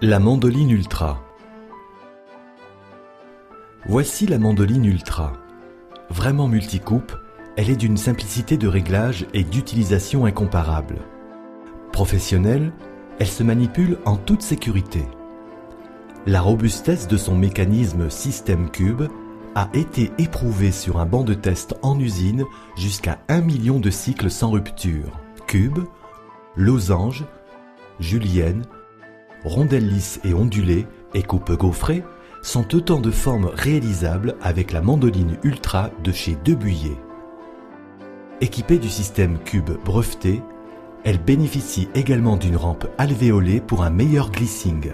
La mandoline Ultra. Voici la mandoline Ultra. Vraiment multicoupe, elle est d'une simplicité de réglage et d'utilisation incomparable. Professionnelle, elle se manipule en toute sécurité. La robustesse de son mécanisme Système Cube a été éprouvée sur un banc de test en usine jusqu'à 1 million de cycles sans rupture. Cube, losange, julienne, rondelles lisses et ondulées et coupe gaufrée sont autant de formes réalisables avec la mandoline Ultra de chez Debuyer. Équipée du système Cube breveté, elle bénéficie également d'une rampe alvéolée pour un meilleur glissing.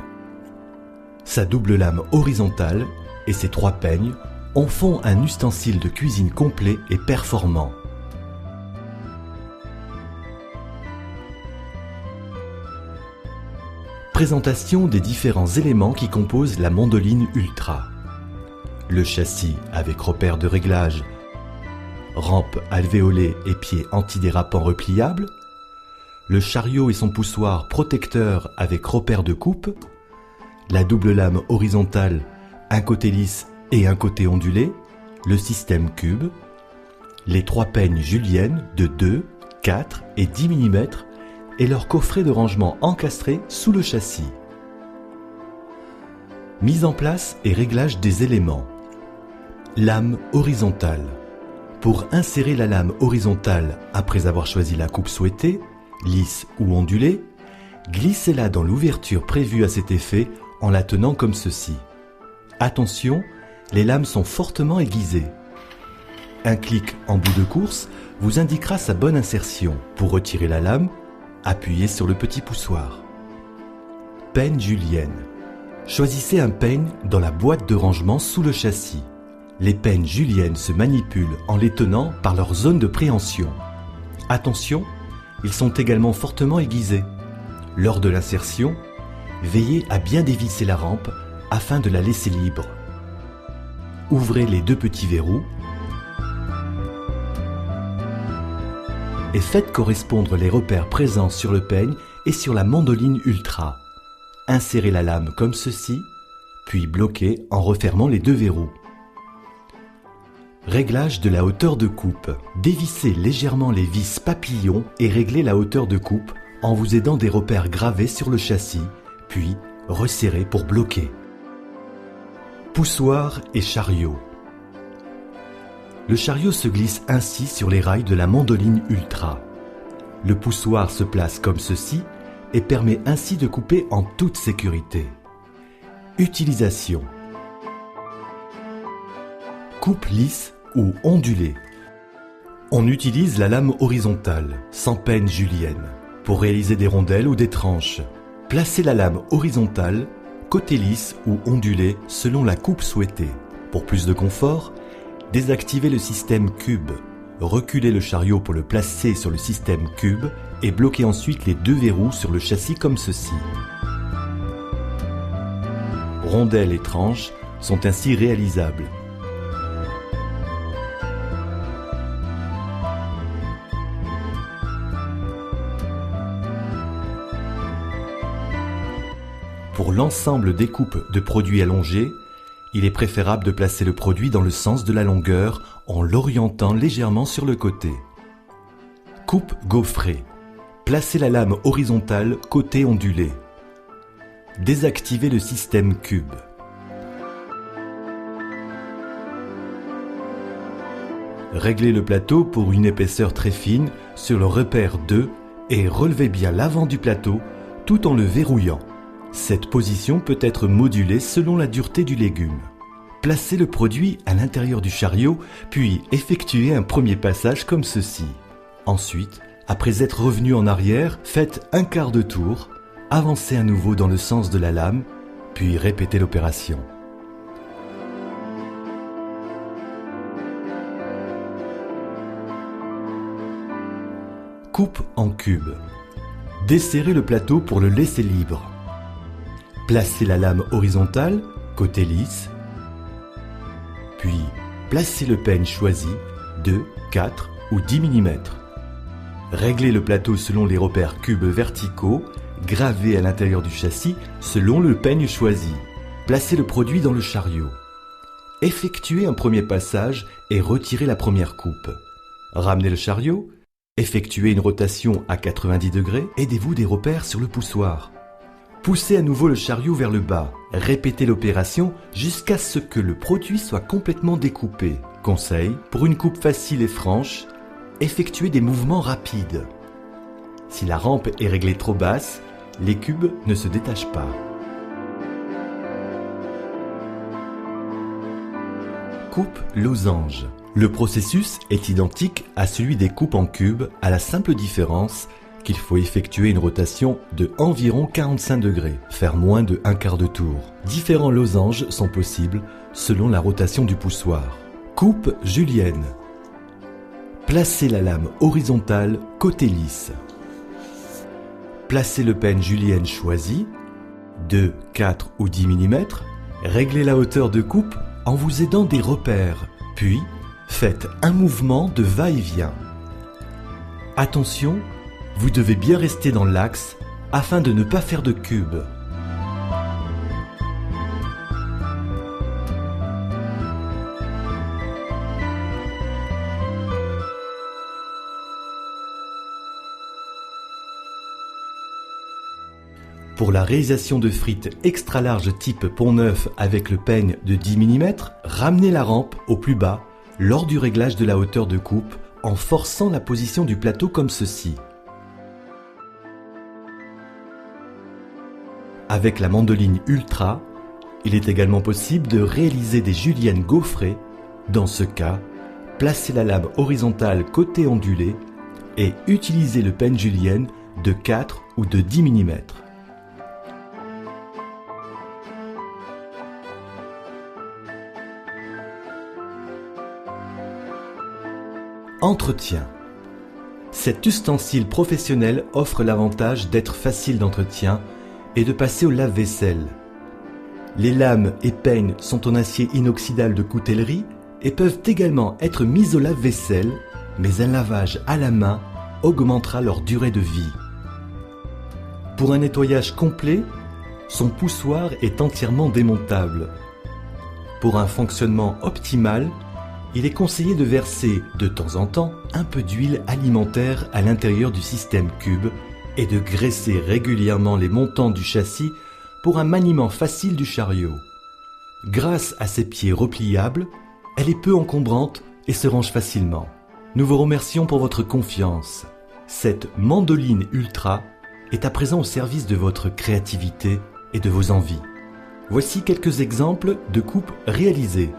Sa double lame horizontale et ses 3 peignes en font un ustensile de cuisine complet et performant. Présentation des différents éléments qui composent la mandoline Ultra. Le châssis avec repère de réglage, rampe alvéolée et pieds antidérapants repliables, le chariot et son poussoir protecteur avec repère de coupe, la double lame horizontale, un côté lisse et un côté ondulé, le système Cube, les 3 peignes juliennes de 2, 4 et 10 mm et leur coffret de rangement encastré sous le châssis. Mise en place et réglage des éléments. Lame horizontale. Pour insérer la lame horizontale après avoir choisi la coupe souhaitée, lisse ou ondulée, glissez-la dans l'ouverture prévue à cet effet en la tenant comme ceci. Attention, les lames sont fortement aiguisées. Un clic en bout de course vous indiquera sa bonne insertion. Pour retirer la lame, appuyez sur le petit poussoir. Peigne julienne. Choisissez un peigne dans la boîte de rangement sous le châssis. Les peignes juliennes se manipulent en les tenant par leur zone de préhension. Attention, ils sont également fortement aiguisés. Lors de l'insertion, veillez à bien dévisser la rampe afin de la laisser libre. Ouvrez les 2 petits verrous et faites correspondre les repères présents sur le peigne et sur la mandoline Ultra. Insérez la lame comme ceci, puis bloquez en refermant les 2 verrous. Réglage de la hauteur de coupe. Dévissez légèrement les vis papillons et réglez la hauteur de coupe en vous aidant des repères gravés sur le châssis, puis resserrez pour bloquer. Poussoir et chariot. Le chariot se glisse ainsi sur les rails de la mandoline Ultra. Le poussoir se place comme ceci et permet ainsi de couper en toute sécurité. Utilisation. Coupe lisse ou ondulée. On utilise la lame horizontale, sans peine julienne, pour réaliser des rondelles ou des tranches. Placez la lame horizontale, côté lisse ou ondulé selon la coupe souhaitée. Pour plus de confort, désactivez le système Cube. Reculez le chariot pour le placer sur le système Cube et bloquez ensuite les 2 verrous sur le châssis comme ceci. Rondelles et tranches sont ainsi réalisables. Pour l'ensemble des coupes de produits allongés, il est préférable de placer le produit dans le sens de la longueur en l'orientant légèrement sur le côté. Coupe gaufrée. Placez la lame horizontale côté ondulé. Désactivez le système Cube. Réglez le plateau pour une épaisseur très fine sur le repère 2 et relevez bien l'avant du plateau tout en le verrouillant. Cette position peut être modulée selon la dureté du légume. Placez le produit à l'intérieur du chariot, puis effectuez un premier passage comme ceci. Ensuite, après être revenu en arrière, faites un quart de tour, avancez à nouveau dans le sens de la lame, puis répétez l'opération. Coupe en cube. Desserrez le plateau pour le laisser libre. Placez la lame horizontale, côté lisse, puis placez le peigne choisi, 2, 4 ou 10 mm. Réglez le plateau selon les repères cubes verticaux, gravée à l'intérieur du châssis selon le peigne choisi. Placez le produit dans le chariot. Effectuez un premier passage et retirez la première coupe. Ramenez le chariot, effectuez une rotation à 90 degrés, aidez-vous des repères sur le poussoir. Poussez à nouveau le chariot vers le bas. Répétez l'opération jusqu'à ce que le produit soit complètement découpé. Conseil, pour une coupe facile et franche, effectuez des mouvements rapides. Si la rampe est réglée trop basse, les cubes ne se détachent pas. Coupe losange. Le processus est identique à celui des coupes en cubes, à la simple différence qu'il faut effectuer une rotation de environ 45 degrés, faire moins de un quart de tour. Différents losanges sont possibles selon la rotation du poussoir. Coupe julienne. Placez la lame horizontale côté lisse. Placez le peigne julienne choisi, 2, 4 ou 10 mm. Réglez la hauteur de coupe en vous aidant des repères, puis faites un mouvement de va-et-vient. Attention, vous devez bien rester dans l'axe afin de ne pas faire de cube. Pour la réalisation de frites extra large type Pont-Neuf avec le peigne de 10 mm, ramenez la rampe au plus bas lors du réglage de la hauteur de coupe en forçant la position du plateau comme ceci. Avec la mandoline Ultra, il est également possible de réaliser des juliennes gaufrées. Dans ce cas, placez la lame horizontale côté ondulé et utilisez le peigne julienne de 4 ou de 10 mm. Entretien. Cet ustensile professionnel offre l'avantage d'être facile d'entretien et de passer au lave-vaisselle. Les lames et peignes sont en acier inoxydable de coutellerie et peuvent également être mises au lave-vaisselle, mais un lavage à la main augmentera leur durée de vie. Pour un nettoyage complet, son poussoir est entièrement démontable. Pour un fonctionnement optimal, il est conseillé de verser de temps en temps un peu d'huile alimentaire à l'intérieur du système cube et de graisser régulièrement les montants du châssis pour un maniement facile du chariot. Grâce à ses pieds repliables, elle est peu encombrante et se range facilement. Nous vous remercions pour votre confiance. Cette mandoline Ultra est à présent au service de votre créativité et de vos envies. Voici quelques exemples de coupes réalisées.